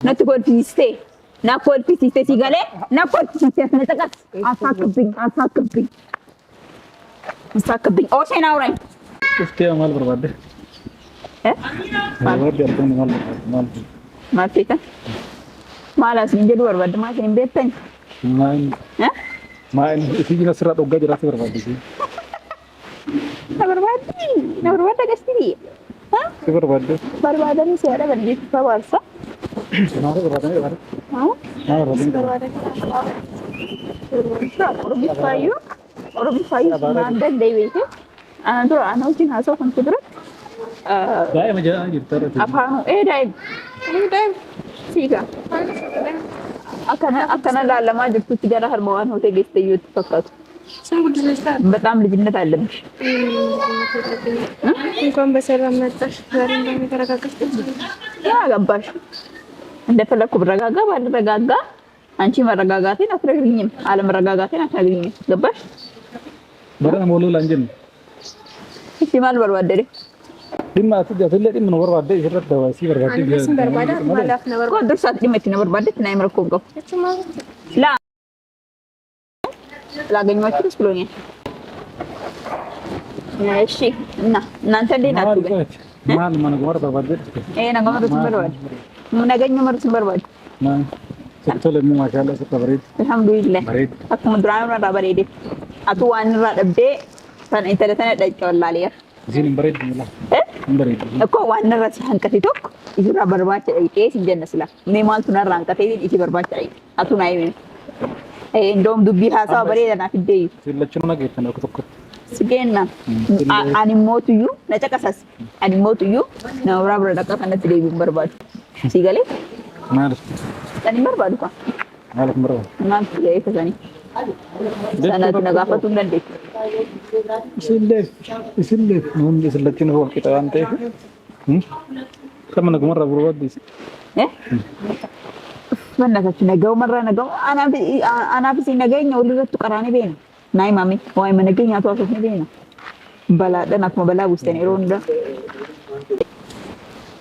Not to go to stay. Not for PC Sigale, not for Asakabing. Ocean now, right? Stay on Malverde. Martita Malas in the world, but the Martin Beppen. Mine, if you just rat or get a silver. Never what I guess to be. Silver what? But why don't you say ever did for us? Or before you, and then they waited. And I know you have so considerate. Upon a day. Siga. Akana lama just put together her one who takes the youth for us. But I'm living the island. Come better on that. Yeah, Gabash. And the fellow Kubragaga, and Ragaga, and Chimaragati, not reading him. Alam Ragagati, not reading him. Gabash. But I'm all London. Simal were there. Didn't matter, just let him know what they had the silver. Go to Satimet, never but it name of Congo. La Lagging much is blowing. She, Nantadi not good. Man, what about it? And I'm going to Sumberwood. Munagan number Sumberwood. Tell him my child is a coverage. Alhamdulillah. Aku drama rubber edit. Aku one rubber day. San internet like your lalia. Zin bread. Aku one ras hankatitok. Is rubber watch a case in Genesla. Nemal to Naranka is your watch. Aku naive. And don't do be has over there and a day. Let you not get an octopus. Again, animal to you, Natacasas. Animal to you. Now rubber the cup and the three bird. Sigale? Animal Baduka. Not the Sana Nagapa to Nandi. Is it late? No, this is let you know what it ante. Come on, about this. Eh? When I go, Maranago, Anabis again, you will to Karani. Nay, mammy, why am I again out of Medina? Bala, then at Mobala was ten ronda.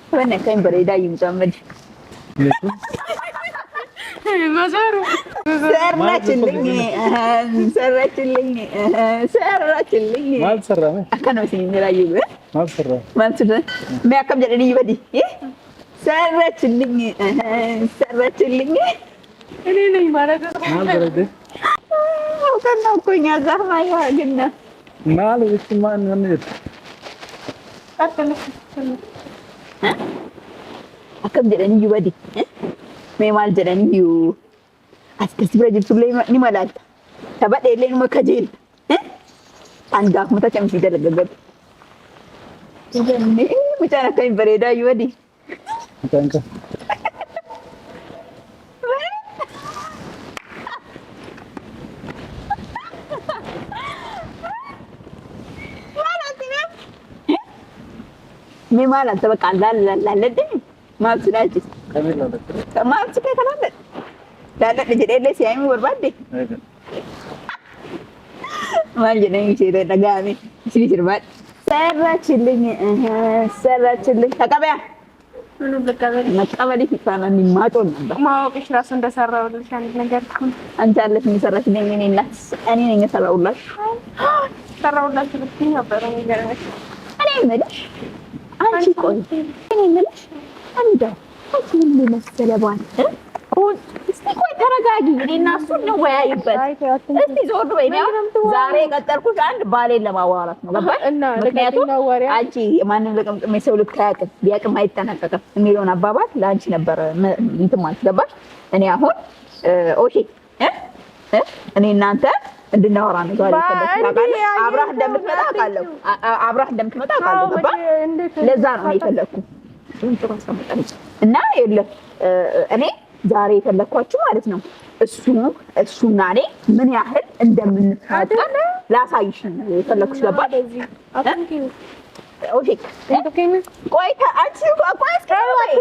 When I came, but I die in some red. Sarah chilling. I cannot see you. Master, may I come to anybody? Sarah chilling. Sarah chilling. Anything, Maraca. Kan aku nyazah maya gina. Malu itu mana ni? Akan. Akan jadi ni juga di. Memang jadi ni you. Asyik sebenarnya tu ni malah. Sahabat dia lain muka jil. Anda aku tak macam tidak lagi. Jadi macam nak kain bereda you di. Macam Memang lah sebab kalau lalat deh, maaf sudah aja. Maaf suka kalau lalat jadi ada siapa yang berbuat deh. Maaf jadi yang cerita dagang ni, sini cerbat. Sarah chilling, tak apa ya? Mana belakang? Nak apa di kita ni maton. Mau ke Shirasan dah Sarah udah cantik negara pun. Ancar les ni Sarah sini ni nas, ani ni Sarah ulas. Sarah udah seperti apa orang negara? Ani ni. Anci koi. Ini melas. Anda. Anci ini masalah buat. Oh, isti koi teragagi. Ini nasun ni waya ibat. Isti zodo ini. Zare katar ku kan balik lama waras. Mengapa? Maknanya tu Anci mana lekam mesau lekak. Dia kemaitan kakak. Milon ababat. Lanci nabar itu mas. Dapat. Ini ahun. Oshi. Ini nanti. Dinner orang itu ada. Abrah dam mata kalau. Abrah dam mata kalau. Apa? Lezat ni kalau. Untuk apa sampai? Nah, ya. Ini jari kalau kuacu ada senang. Sungai من ياهل እንደምን ላሳይሽ የፈለኩሽ ገባሽ ኦኬ ቆይ አንቺ ቆይ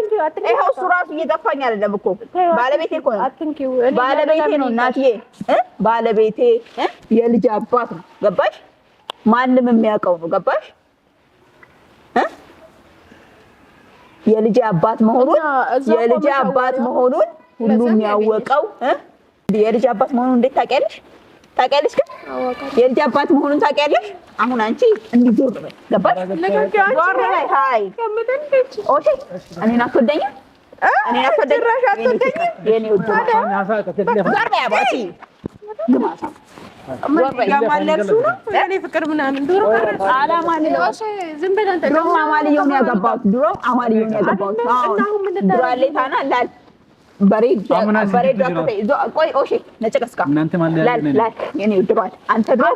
ይኸው እሱ ራሱ እየገፋኝ አይደለም እኮ ባለቤቴ እኮ ነው ባለቤቴ ነው እናትዬ ባለቤቴ የልጅ አባት ነው ገባሽ ማንም የሚያውቀው ነው ገባሽ የልጅ አባት መሆኑን ሁሉም ያወቀው የልጅ አባት መሆኑን እንዴት ታውቂያለሽ? ግን የልጅ አባት መሆኑን ታውቂያለሽ? አሁን አንቺ እንዲዞር በይ ገባሽ? ዞር በይ ሃይ ኦኬ እኔን አትወደኝም? የኔ ውድ ዞር በይ አባቲ ግማታ ማለርሱ ነው እኔ ፍቅር ምናምን ድሮ ዝም ብለን ድሮም አማልየውን ያገባሁት ድራሌታና ላል በሬድ ቆይ ኦሼ ነጨቀስካ ላል የኔ ውድ ባል አንተ ድሮ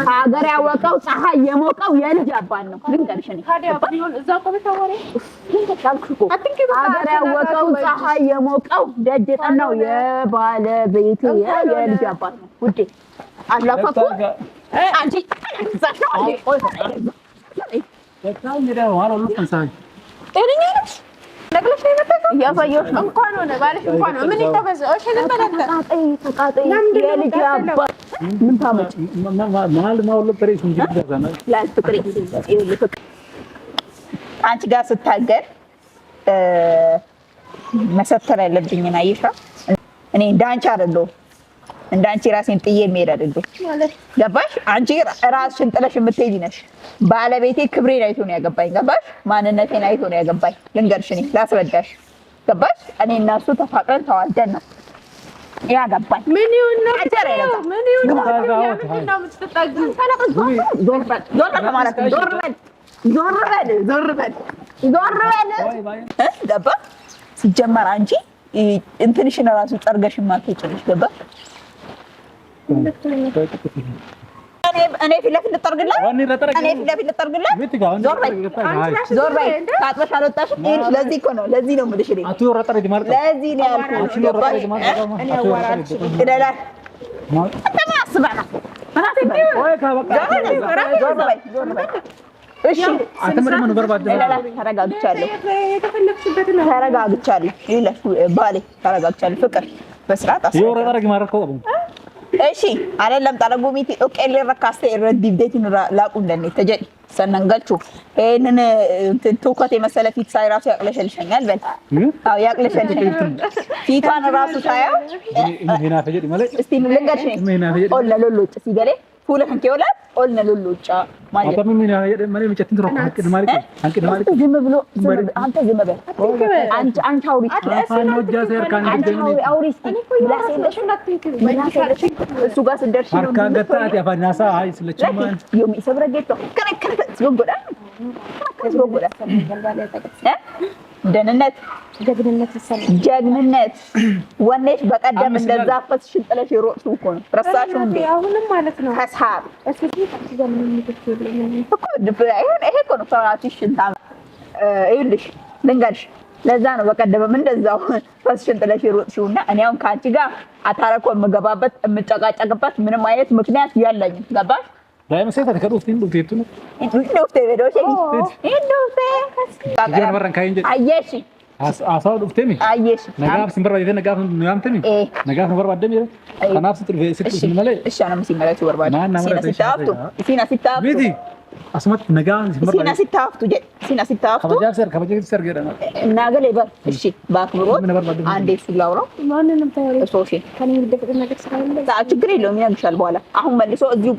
ሀገር ያወቀው ፀሐይ የሞቀው የልጅ አባት ነው። ልንገርሽ ሀገር ያወቀው ፀሐይ የሞቀው ደጅ የጠናው የባለቤቴ የልጅ አባት ነው። ውዴ አላፈኩ አንቺ ለግለሽ ነው የመጣው ያሳየሽ እንኳን ሆነ ባለሽ እንኳን ምን ይተበዘው እሺ ተቃጠይ የልጅ አባት ምን ታመጭ ማል ፍቅሬ አንቺ ጋር ስታገር መሰተር ያለብኝና አይሻ እኔ እንዳንቺ አይደለሁ እንዳንቺ ራሴን ጥዬ የምሄድ አይደለሁ ገባሽ? አንቺ ራስሽን ጥለሽ የምትሄጂ ነሽ። ባለቤቴ ክብሬን አይቶ ነው ያገባኝ ገባሽ? ማንነቴን አይቶ ነው ያገባኝ። ልንገርሽ እኔ ላስረዳሽ ገባሽ? እኔ እና እሱ ተፋቅረን ተዋደን ነው ያገባኝ። ምን ይሁን ነው ገባ? ሲጀመር አንቺ እንትንሽን ራሱ ጠርገሽ ማትጨርሽ ገባ? እኔ ፊት ለፊት ልጠርግላት ዞር በይ ታጥበሽ አልወጣሽም። ለዚህ እኮ ነው ለዚህ ነው የምልሽ ለዚህ ነው ያልኩሽ እኔ አዋራች ይደላል እሺ ተረጋግቻለሁ ይለፍ ባሌ ተረጋግቻለሁ ፍቅር በስርዓት እሺ አይደለም ጠረጉሚቲ ኦኬሌ ረካስተ ረዲብዴቲን ላቁ እንደኔ ተጀዲ ሰነንገልቹ እነን ትውከት የመሰለ ፊት ሳይ ራሱ ያቅለሸልሸኛል በል አው ያቅለሸልሸኛል ፊቷን ራሱ ሳያው እስቲ ልንገርሽ ኦል ለሎሎጭ ሲገሌ ሁለን ከወላ ኦል ለሎሎጫ ማለት ዝም ብሎ አንተ ዝም በል አንቺ አውሪ እሱ ጋር ስደርሽ ነው አርካገታት ያፋናሳ አይ ስለችማን ዮሚ ሰብረጌቶ ከነከተ ዝጎዳ ደህንነት ጀግንነት ወኔሽ በቀደም እንደዛ ፈስሽን ጥለሽ የሮጥሽው እኮ ነው። ረሳሽው እንዴ? አሁንም ማለት ነው ሀሳብ እስኪ ዘመን ምትችልልኝ እኮ ይሄ እኮ ነው ፈራቲሽን ይኸውልሽ ልንገርሽ ለዛ ነው በቀደም እንደዛው ፈስሽን ጥለሽ የሮጥሽውና እኔ አሁን ካንቺ ጋር አታረቆ የምገባበት የምጨቃጨቅበት ምንም አይነት ምክንያት ያለኝም ገባሽ? ዳይም ሴት አትከሩፍቲን ዱቴቱ ነው ዱቴ በዶሽ ዱቴ ጀርመራን ካይንጀ አየሽ አሳው ዱፍቴሚ አየሽ ነጋፍ ሲንበራ ይተ ነጋፍ ያምተሚ ነጋፍ ነበር ባደም ይረ ከናፍ ስትል ስትል ሲመለ እሺ አና ሲመለ ሲወርባ ሲና ሲታፍቱ ቤቲ አስመት ነጋፍ ሲንበራ ሲና ሲታፍቱ ከበጃ ሰር ገረና እናገለ ይባል እሺ ባክብሮት አንዴ ሱላውራው ማንንም ታወሪ ሶሺ ከኔ ልደፍጥ ነገር ስላለ ችግር የለውም ይነግርሻል በኋላ አሁን መልሶ እዚሁ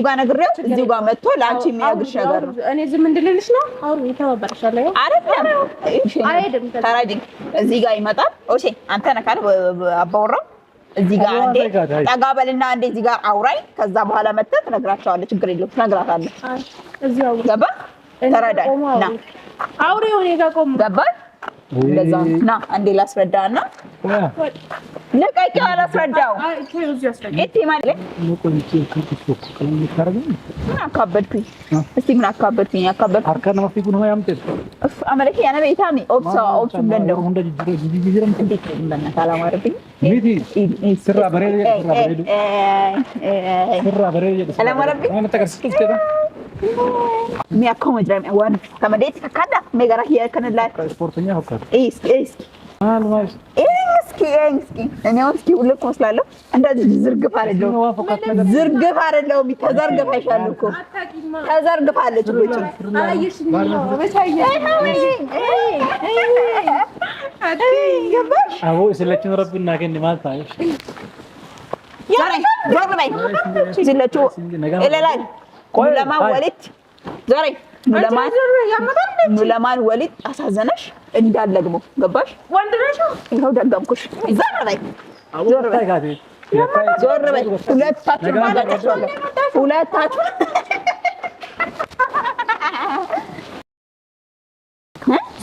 ጋር ነግሬው እዚሁ ጋር መጥቶ ላንቺ የሚያግርሽ ነገር ነው እኔ ዝም እንድልልሽ ነው አሁን ይተባበርሻል አይደለም አይደለም ተራጅኝ እዚህ ጋር ይመጣል ኦሺ አንተ ነካለ አባወራው እዚህ ጋር አንዴ ጠጋበልና አንዴ እዚህ ጋር አውራይ ከዛ በኋላ መጥተህ ትነግራቸዋለህ ችግር የለውም ትነግራታለህ እዚያው ገባ ተራዳይ ና አውሬው እኔ ጋር ቆም ገባ እንደዛ ና አንዴ ላስረዳና ለቀቂው አላስረዳው እቴ ማለት ምን አካበድኩኝ እስቲ ምን አካበድኩኝ አርካና ማፊኩ ነው ያምጤት አመለክ ያነ ቤታኒ ኦፕሳ እንደው እንዴት እንደና ካላማረብኝ ስራ በሬ አላማረብኝ አነ ተከስኩት mi accomoda wan kama dai kada me gara hiya kana la ስፖርተኛ ሆካል እስኪ አልማስ እስኪ እኔ እስኪ ሁለት መስላለሁ እንደዚህ ዝርግፍ አይደለም ዝርግፍ አይደለም ተዘርግፍ አይሻለሁ እኮ ተዘርግፋለች ልጅ አላየሽኝ ነው በሳየ አዎ ስለችን ረብና ከን ማለት አይሽ ዞር በይ ስለችው እለላይ ለማን ወሊድ ዞር ለማን ወሊድ አሳዘነሽ እንዳለግሞ ገባሽ ወንድ ነሽ ይኸው ደጋምኩሽ ዞር በይ ሁለታችሁ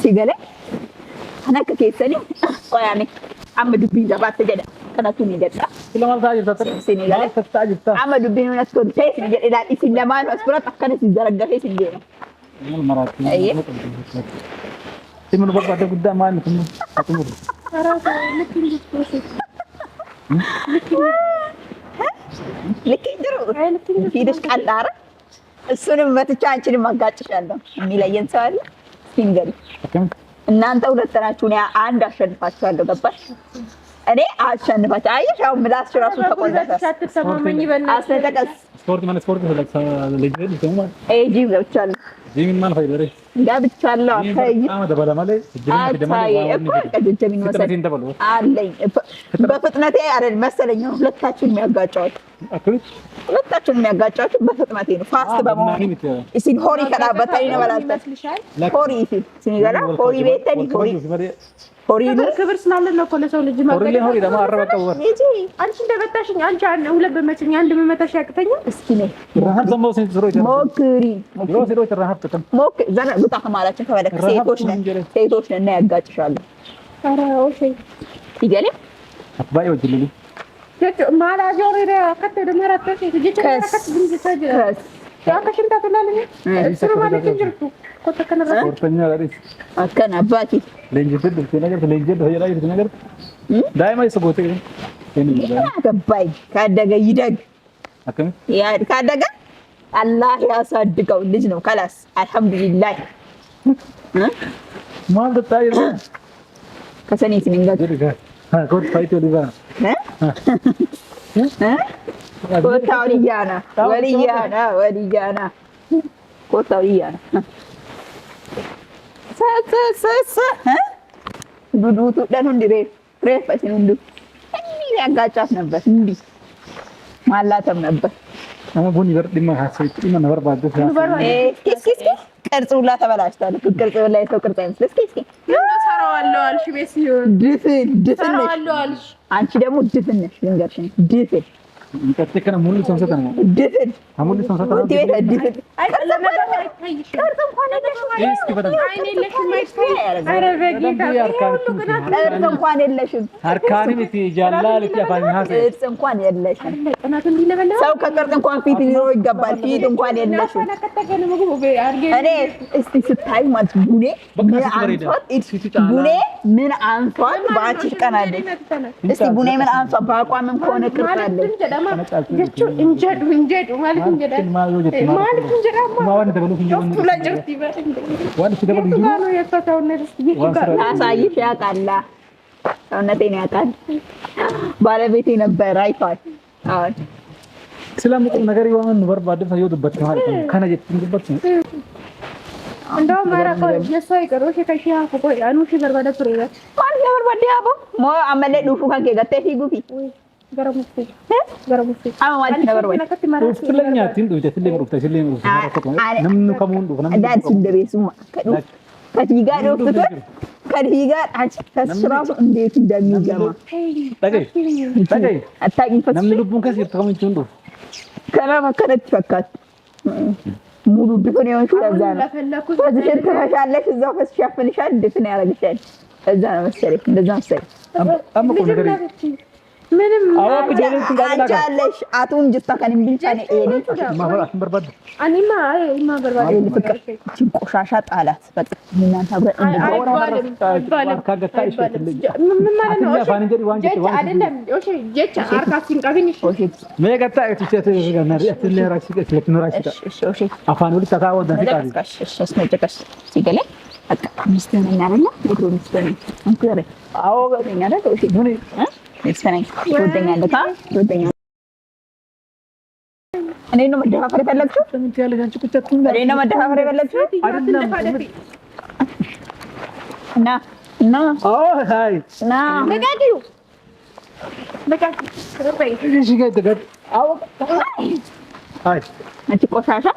ሲገለኝ አናከ ከሰኒ ቆያኔ አመዱ ቢዛ ባተጀዳ ከናቱን ይገጣ ስለማልታ ይፈጠር ሲኒጋለ ተስታጅታ አመዱ ቢኑ ነስቶ ተይስ ይገዳ ሲለማን አስብራት አከነ ሲዘረገፈ ሲንዴ ነው መራት ሲምን በቃ ጉዳ ማለት ነው አጥሙ አራታ ልክኝ ሂደሽ ቃላረ እሱንም መትቻ አንቺንም አጋጭሻለሁ የሚለየን ሰው አለ ሲንገሪ እናንተ ሁለት ናችሁ እኔ አንድ አሸንፋችኋለሁ ገባሽ እኔ አሸንፋችሁ አየሽ ያው ምላስ ራሱ ተቆለፈ አትተማመኝ በእናትህ አስነጠቀስ ስፖርት ማለት ስፖርት ለጅ ይተማ ኤጂ ብቻለሁ ጂምን ማለት አይደረ ጋብቻለሁ አታይ አመደ ባለማለ ጅምን ደማለ ጀሚን መሰለኝ አለኝ በፍጥነቴ አይደል መሰለኝ ሁለታችሁን የሚያጋጫችሁ ሁለታችሁን የሚያጋጫችሁ በፍጥነቴ ነው ፋስት በመሆን እሺ ሆሪ ከዳበታይ ነው ባላልታ ሆሪ ሲኒጋላ ሆሪ ቤተኒ ሆሪ ክብር ስላለ ነው እኮ ለሰው ልጅ ማለት ሆሪ ደግሞ አረበቀው አንቺ እንደመታሽኝ አንቺ ሁለት በመችኝ አንድ በመታሽ ያቅተኛል እስኪ ነይ ረሃብ ዘምቦ ሲዝሮይ ሞክሪ ሲዝሮይ ረሃብ ተከም ሞክ ዘና ጉታ ከማላችን ከበለክ ሴቶች ነን ያጋጭሻለሁ ኧረ ኦኬ ይገለ አባይ ወጅልሉ ማላ ጆሪ ከተደ መራተ ጀጀ ከት ግን ጀጀ ያ ከሽንታ ተላልኝ እሱ ማለት እንጅርቱ ኮተከነ ስፖርተኛ ላይ አከና አባቲ ለንጅት ነገር ለንጅት ሆይራ ይት ነገር ዳይማ ይስቦት ገባይ ካደገ ይደግ አከም ያ ካደገ አላህ ያሳድገው ልጅ ነው ከላስ አልহামዱሊላህ ማል ታይ ከሰኔ ሲንጋ ኮት ፋይቶ ሊባ ኮታው ወሊያና ኮታው ሊያና ሰ ዱዱቱ ደኑ እንዲሬ ሬፋሲን እንዱ እንዲህ ያጋጫት ነበር እንዲህ ማላተም ነበር አማ ቡኒ በርዲማ ሐሰይት እና ነበር ባዶ እስኪ ቅርጹ ሁላ ተበላሽቷል ቅርጹ ላይ ሰው ቅርጽ አይመስል እስኪ ሰራዋለሁ አልሽ ቤት ሲሆን ድፍን አልሽ አንቺ ደግሞ ድፍን ነሽ ልንገርሽ ድፍን እንተከነ ሙሉ ሰንሰተ ነው ድፍን ሙሉ ሰንሰተ ነው ድፍን አይደለም አይታይሽ ቅርጽ እንኳን እስኪ በደም አይኔ ለሽም አይታይ አረ በጌታ ቅርጽ እንኳን የለሽም አርካኒ እቲ ጃላል እቲ አፋኝ ሐሰ ቅርጽ እንኳን የለሽም ጥናት እንዲለበለ ሰው ከቅርጽ እንኳን ፊት ሊኖር ይገባል ፊት እንኳን የለሽም እኔ እስቲ ስታይ ማለት ቡኔ ምን አንሷል በአንቺ ትቀናለች እስቲ ቡኔ ምን አንሷል በአቋምም ከሆነ ቅርጽ አለ ጀቹ እንጀዱ ማለት እንጀዳ ማለት እንጀዳ ማዋን ተበሉ ዶክቱ ለጀርቲ በእንደ ዋን ሲደበሉ ይሉ ነው የፈታውነት ይችላል አሳይሽ ያቃላ ሰውነቴን ያቃል ባለቤቴ ነበር አይቷል አሁን ስለምቁም ነገር ይዋን ነበር ባደፈ ይወድበት ማለት ነው ከነጀት እንግበት እንደው ማራቆ የሷ ይቀሮሽ ከሺያ ኮኮ አኑሽ በርባዳ ፍሬራ ማን በርባዳ ያቦ ሞ አመለ ዱፉ ካንከ ገተ ፊጉፊ ገረሙፊ አማ ማለት ነበር ወይ ፍለኛ ቲንዱ ተትለ ምሩፍታ ሲለ ምሩፍታ ነምኑ ከሙንዱ ነምኑ ዳንስ እንደቤሱማ ከዲጋ ዶፍቶ ከዲጋ አንቺ ተስራሱ እንዴት እንደሚገማ ታገይ አታቂ ፈስ ነምኑ ልቡን ከሲር ተከምቹ እንዱ ከራማ ከረት ፈካት ሙሉ ድፍን የሆንሽ ለዛ ነው ከዚህ ተፈሻለሽ እዛው ፈስሽ ያፈንሻል ድፍን ያረግሻል እዛ ነው መሰለኝ እንደዛ መሰለኝ አምቆ ነገር ምንም አጃለሽ አቱን ጅታ ከንም ቢልቻኔ ኤሊ ማፈራሽ በርባድ አኒማ አይማ በርባድ ፍቅር እቺን ቆሻሻ ጣላት በቃ እናንተ አብረን እንደው ካገታ ይሽልኝ ምን ማለት ነው? ፋንጀሪ ዋንጀ አይደለም ኦኬ ጀቻ አርካሲን ቀብኝሽ መገታ እቺት ገናሪ አትለራሽ ስለትኖራሽ እሺ አፋን ወልታ ታው ደንቃሪ እሺ አስመጨቀስ ሲገለ በቃ ሚስተኛ አይደለ ድሮ ሚስተኛ አንኩረ አዎ ገኛ አይደለ እሺ ምን ሚስተኛ ወደኛለህ ወደኛ እኔ ነው መደፋፈር የፈለግሽው እንት ያለ አንቺ ቁጭት እኔ ነው መደፋፈር የፈለግሽው እና ሃይ ና ለጋዲው ረበይ እሺ ጋር ተገድ ሃይ አንቺ ቆሻሻ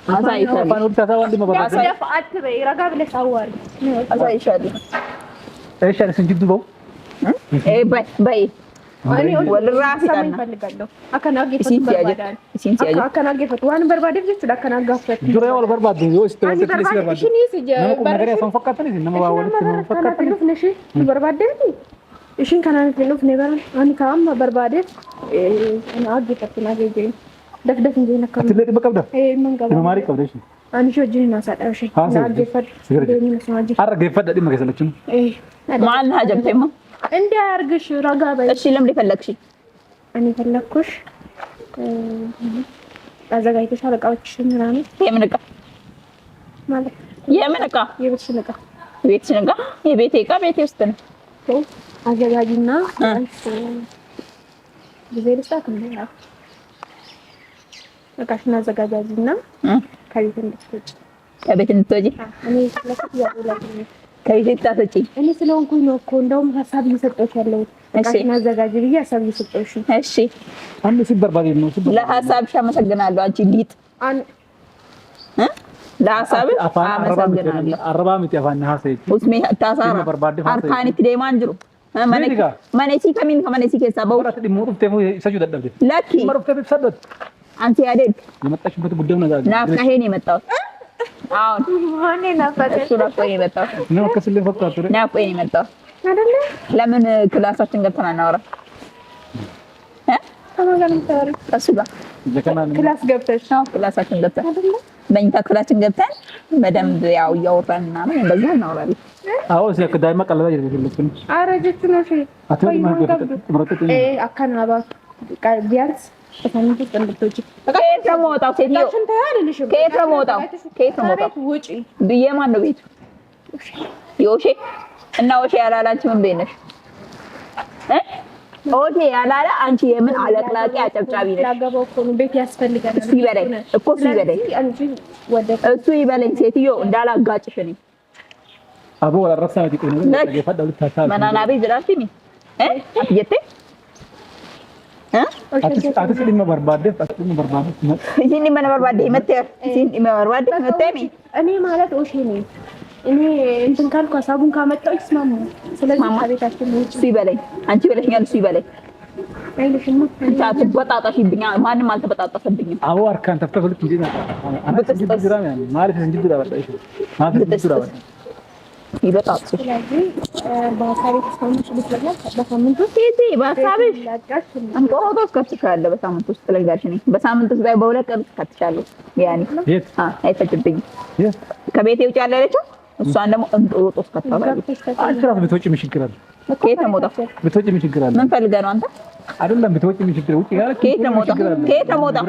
አሳይሻለሁ አፋን ወልታ ታው አንድ መባባስ ደፍ አትበይ ረጋ ብለሽ አዋሪ አሳይሻለሁ እሺ አለ እንጂ ድቦ በይ እኔ ወልራፊ ሰማኝ ፈልጋለሁ አከናገፈት በርባዳን አከናገፈት ዋን በርባዴ ልጅ አከናጋፈት ዱሬ ወል በርባድ ነው ስተወት ትልስ በርባድ እሺ ኒስ ነገር ያሰን ፈቀተን ነው መባወል ነው ፈቀተን ነሽ በርባዴ እሺን ከናንተ ነው ነበር አን ካም በርባዴ እና አገፈት ናገጀ ደፍደፍ እንጂ ነከረ ትልቅ በቀብዳ መንገባ ማሪ ቀብደሽ አንቺ ወጅና ሳዳውሽ ናገፈት ደኒ መስማጂ አረገፈት ደዲ መገሰለችም ማን ሀጀብተማ እንዲያርግሽ ረጋ በይ እሺ ለምን ፈለግሽ እኔ ፈለግኩሽ አዘጋጅተሽ አለቃዎች ምናምን የምን ዕቃ ማለት የምን ዕቃ የቤትሽን ዕቃ የቤቴ ዕቃ ቤቴ ውስጥ ነው አዘጋጅና ጊዜ ልስጣት እንዴ ዕቃሽን አዘጋጃጅና ከቤት እንድትወጪ እኔ ስለዚህ ያውላል ከቤት ታሰጪ እኔ ስለሆንኩኝ ነው እኮ እንደውም ሐሳብ እየሰጠሁሽ ያለው ዕቃሽን አዘጋጅ ብዬ ሐሳብ እየሰጠሁሽ እሺ አንድ ሲበርባዴ ነው ለሐሳብሽ አመሰግናለሁ አንቺ ሊጥ ለሐሳብሽ አመሰግናለሁ አረባምት ያፋና ሐሰይ ኡስሜ ታሳራ አርካኒት ደማንጅሩ ማነሲ ከሚን ከማነሲ ከሳ በውራት ዲሞሩ ተሙ ሰጁ ደደብደ ለኪ መሩፍ ተሰደት አንቺ ያደግ የመጣሽበት ጉዳይ ነው ዛሬ ናፍቃሄ ነው የመጣው አሁን ማን ናፈቀሽ እሱ ናፍቆኝ ነው የመጣው ነው ከስለ ፈቃቱ ናፍቆኝ ነው የመጣው አይደለ ለምን ክላሳችን ገብተን አናወራ ከማጋንም ታሪ እሱ ጋር ክላስ ገብተሽ ነው ክላሳችን ገብተን አይደለ መኝታ ክላሳችን ገብተን በደንብ ያው እያወራን ምናምን እንደዛ እናወራለን አዎ ስለክ ዳይማ ቀለባ ይደረግልኝ አረጀች ነው እሺ አተይ ማገፈት አካናባ ቢያንስ ከሳምንት ውስጥ እንድትወጪ ከየት ነው የምወጣው? ሴትዮ ከየት ነው የምወጣው? ውጪ ብዬ ማን ነው ቤቱ? ዮሼ እና ኦሼ ያላላችሁ ምን ቤት ነሽ? ኦሼ ያላላ አንቺ የምን አለቅላቂ አጨብጫቢ ነሽ? ላገባው እኮ ነው ቤት ያስፈልጋል። እሱ ይበለኝ እኮ እሱ ይበለኝ እሱ ይበለኝ ሴትዮ እንዳላጋጭሽ እኔ አቦ ወራራሳት ይቆይ ነው ለገፈዳው ልታታል ማናና ቤት ዝራፊኒ አትየቴ አትስሊም በርባዴ እዚህን በርባዴ መተር እዚህን በርባዴ መተሚ እኔ ማለት ኦሼ ነኝ እኔ እንትን ካልኩ ሐሳቡን ካመጣው ይስማሙ። ስለዚህ ከቤታችን ውጪ ሲበለኝ አንቺ በለሽኛል እሱ ይበለኝ አይልሽም ታቱ በጣጣሽብኛ ማንም አልተበጣጣሰብኝም። አዎ አርካን ተፈተሉት እንዴ ነው ግራም ያን ማለት እንጂ ድራ ባጣሽ ማለት ድራ ባጣ ይበጣጡ ስለዚህ በሐሳቤ ተስማምሽ ልትለኛል በሳምንት ውስጥ በሐሳብሽ አንቆሮጦስ ከትቻለሁ በሳምንት ውስጥ ለጋሽ ነኝ በሳምንት ውስጥ በሁለት ቀን ከትቻለሁ ያኔ አይፈጭብኝም ከቤቴ ውጭ ያለለችው እሷን ደግሞ እንጦሮጦስ ከተባለች አልትራስ ብትወጪ ምን ችግር አለ? ከየት ነው የምወጣው? ብትወጪ ምን ችግር አለ? ምን ፈልገህ ነው አንተ? አይደለም ብትወጪ ምን ችግር ውጪ ጋር ከየት ነው የምወጣው? ከየት ነው የምወጣው?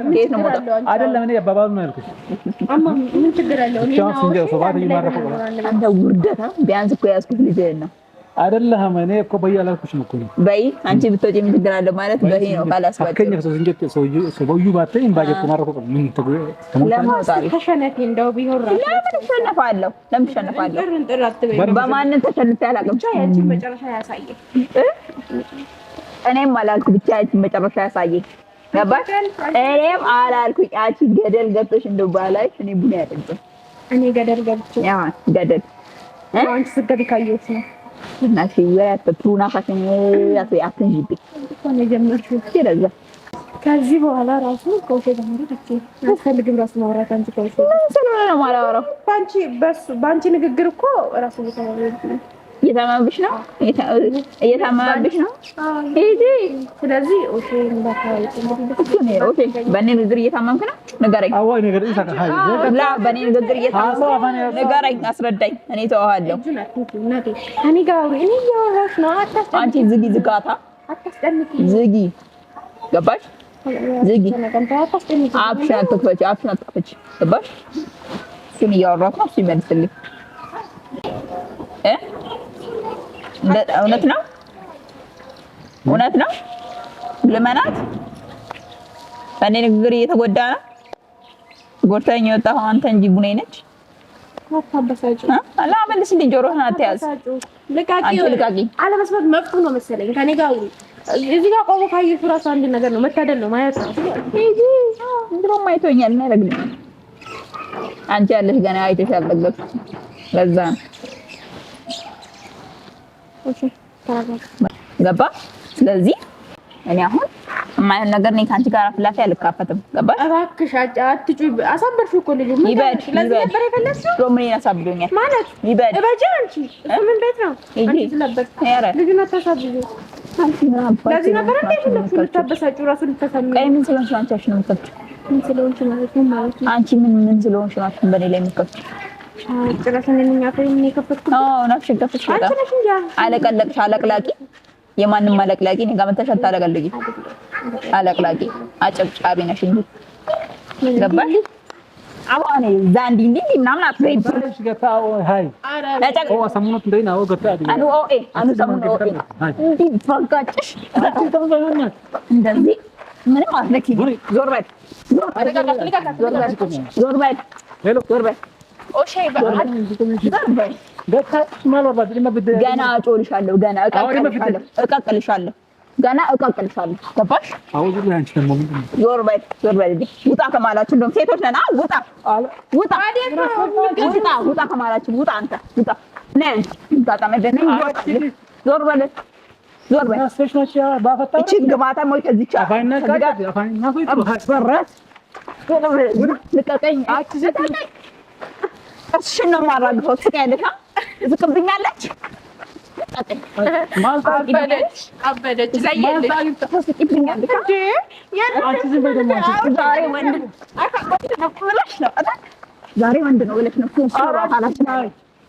ከየት ነው የምወጣው? አይደለም እኔ አባባሉ ነው ያልኩሽ። አማ ምን ችግር አለው? እኔ ቻንስ እንደ ሶባት ይማረፈ አንተ ውርደታ ቢያንስ እኮ ያዝኩት ልጅ ነው አይደለም እኔ እኮ በያላልኩሽ ነው እኮ በይ አንቺ ብትወጪ ምን ችግር አለ ማለት በይ ነው ካላስባጭ አከኝ ሰው እንጀት ሰው በዩ ባተኝ ባጀት ተማረፈ ምን ለማውጣት ተሸነፊ እንደው ቢሆን ራሱ ለምን ተሸነፋለሁ በማንን ተሸንፌ አላውቅም ያንቺ መጨረሻ ያሳየ እኔም አላልኩ ብቻ ያንቺ መጨረሻ ያሳየ ገባሽ እኔም አላልኩኝ አንቺ ገደል ገብተሽ እንደው ባላሽ እኔ ቡና ያጠጣ እኔ ገደል ገብቼ ያ ገደል አንቺ ስትገቢ ካየሁት ነው እናቴ ወያት ፕሩና ካሰኝ አትንጂብኝ እኮ ነው የጀመርሽው ይረዛ ከዚህ በኋላ ራሱ ኮሼ ደምሮ አትፈልግም ራሱ ማውራት አንቺ ኮሼ ስለሆነ ነው የማላወራው ባንቺ ንግግር እኮ ራሱ እየታመመብሽ ነው እየታመመብሽ ነው። ሂጂ። ስለዚህ ኦኬ በእኔ ንግግር እየታመምክ ነው ንገረኝ። ላ በእኔ ንግግር እየታመምክ ንገረኝ፣ አስረዳኝ። እኔ ተዋሃለሁ። እኔ ጋር እኔ እያወራሽ ነው። አንቺ ዝጊ፣ ዝጋታ ዝጊ። ገባሽ? ዝጊ። አፍሽን አትክፈቺ፣ አፍሽን አትክፈቺ። ገባሽ? እሱን እያወራሁ ነው። እሱ ይመልስልኝ። እውነት ነው እውነት ነው። ልመናት በእኔ ንግግር እየተጎዳ ነው። ጎድታኝ የወጣኸው አንተ እንጂ ቡኔ ነች። አላመልስልኝ። ጆሮህን አትያዝ። ልቃቂ አለመስማት መብቱ ነው መሰለኝ። ከኔ ጋር እዚህ ጋር ቆሞ ካየሽ እራሱ አንድ ነገር ነው፣ መታደል ነው ማየት ነው። ድሮም አይቶኛል እና ያደርግልኝ። አንቺ ያለሽ ገና አይተሽ አልጠገብሽ። ለዛ ነው ገባ። ስለዚህ እኔ አሁን የማይሆን ነገር ነኝ ከአንቺ ጋር አፍላፊ አልካፈትም። ገባሽ? እባክሽ አትጩይ። አሳበርሽ እኮ ልጅ ይበድ ለዚህ ነበር የፈለግሽው። ሮምኔ ያሳብዶኛል ማለት ይበድ እበጂ። አንቺ ምን ቤት ነው አንቺ ስለበስ ልጅ ታሳብዱ። አንቺ ምን አባሽ ለዚህ ነበር እንዴ ፈለግሽው? ልታበሳጩ ራሱ ልታሳምኝ። ቀይ ምን ስለሆንሽ አንቺ አሽን የምትከፍቺው? ምን ስለሆንሽ ማለት ነው ማለት ነው። አንቺ ምን ስለሆንሽ ነው አሽን በኔ ላይ የምትከፍቺው? ጭራሽን እኛ ፈይም ነው የከፈትኩት። አዎ ናፍሽ ገፍሽ ወጣ። አንቺ ነሽ እንጂ አለቀለቅሽ። አለቅላቂ የማንም አለቅላቂ እኔ ጋር መተሽ አታለቀልቂ። አለቅላቂ አጨብጫቢ ነሽ እንጂ ገባሽ? አባኔ ዛንዲ እንዴ ምናምን አትበይ። አኑ ኦኤ አኑ ሰሙን ኦኤ እንዴ ፈጋጭሽ እንደዚህ ምንም አትነኪ። ዞር በል ዞር በል ዞር በል ኦሼ ገና እጮልሻለሁ። ገና እቀቅልሻለሁ። ገና እቀቅልሻለሁ። ገባሽ? ዞር በል ዞር በል። ውጣ ከማላችሁ እንደውም ሴቶች ነን። ውጣ ውጣ ውጣ ከማላችሁ ውጣ። አንተ ውጣ ነይ ታጣመደነኝ። ዞር በል ዞር በል። እቺ ግማታ ሞይ ከዚቻ ልቀቀኝ። እሺ ነው ማራግፈው። ትቀያለሽ ትስቅብኛለች። አበደች ዘየለች ትስቅብኛለች። ዛሬ ወንድ ነው ብለሽ ነው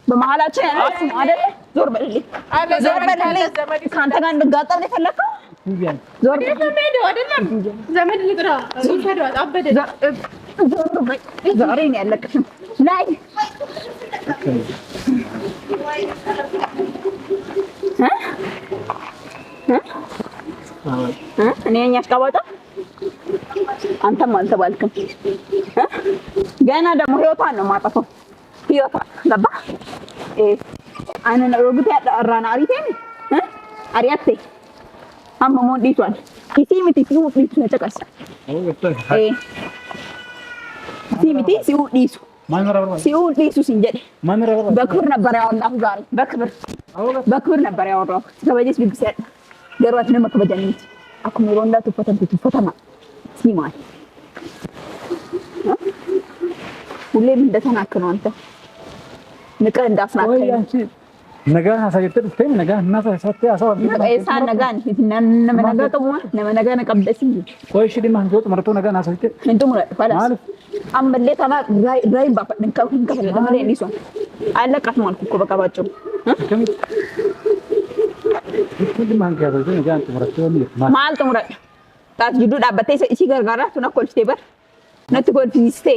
በመሀላችን ያለችው አይደል? ዞር በልልኝ ዞር በልልኝ። ከአንተ ጋር እንድጋጠም ነው የፈለከው? ዞር ዘመድ ልጥራ ይፈዷት። አበደች ዛሬ ነው ያለቅሽም ናይ እኔ ነኝ አሽቃባጣ። አንተም አልተባልክም። ገና ደግሞ ህይወቷን ነው የማጠፋው። ህይወቷን ገባ አነ ነው ጉት ያራና አሪቴን አሪያቴ አመሞን ዲቷል ሲሚቲ ሲሁ ዲቱ ነጨቀስ ሲሚቲ ሲሁ ዲሱ ሲሁ ዲሱ ሲንጀድ በክብር ነበር ያወራሁ። ዛሬ በክብር ነበር ያወራሁ። ከበጀስ ቢብስ ያለ ገሯት ነው መከበጀኒት አኩሚሮ እንዳቱ ፈተማ ሲማል ሁሌም እንደተናከነው አንተ ንቀህ እንዳስናከኝ ነገ አሳይተት ተም ነገ እናሳ ሰተ አሳው ኤሳን ነገን ነመነገ ተሙ ነመነገ ነቀበስ ቆይሽ ዲማ ጆት መርቶ ነገ አሳይተ እንቱ ሙራ ፋላስ አምበሌ ተና ራይ ባፈን ከሁን ከፈለ ለማለ እንዲሶ አለቃት ማልኩ እኮ በቃ ባጭሩ ዲማ አንከያዘ ነገ አንቱ መርቶ ማል ተሙራ ታት ጅዱ ዳበቴ ሲሲ ገርጋራ ቱና ኮልስቴ በር ነት ኮልፊስቴ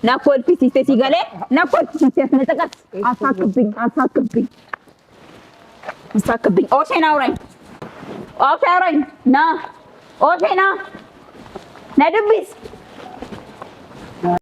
ና ኮልፊስቴ ሲገለ ና ኮልፊስቴ ነጠቀስ አሳክብኝ ኦሼና አውራኝ ና ኦሼና ነድብስ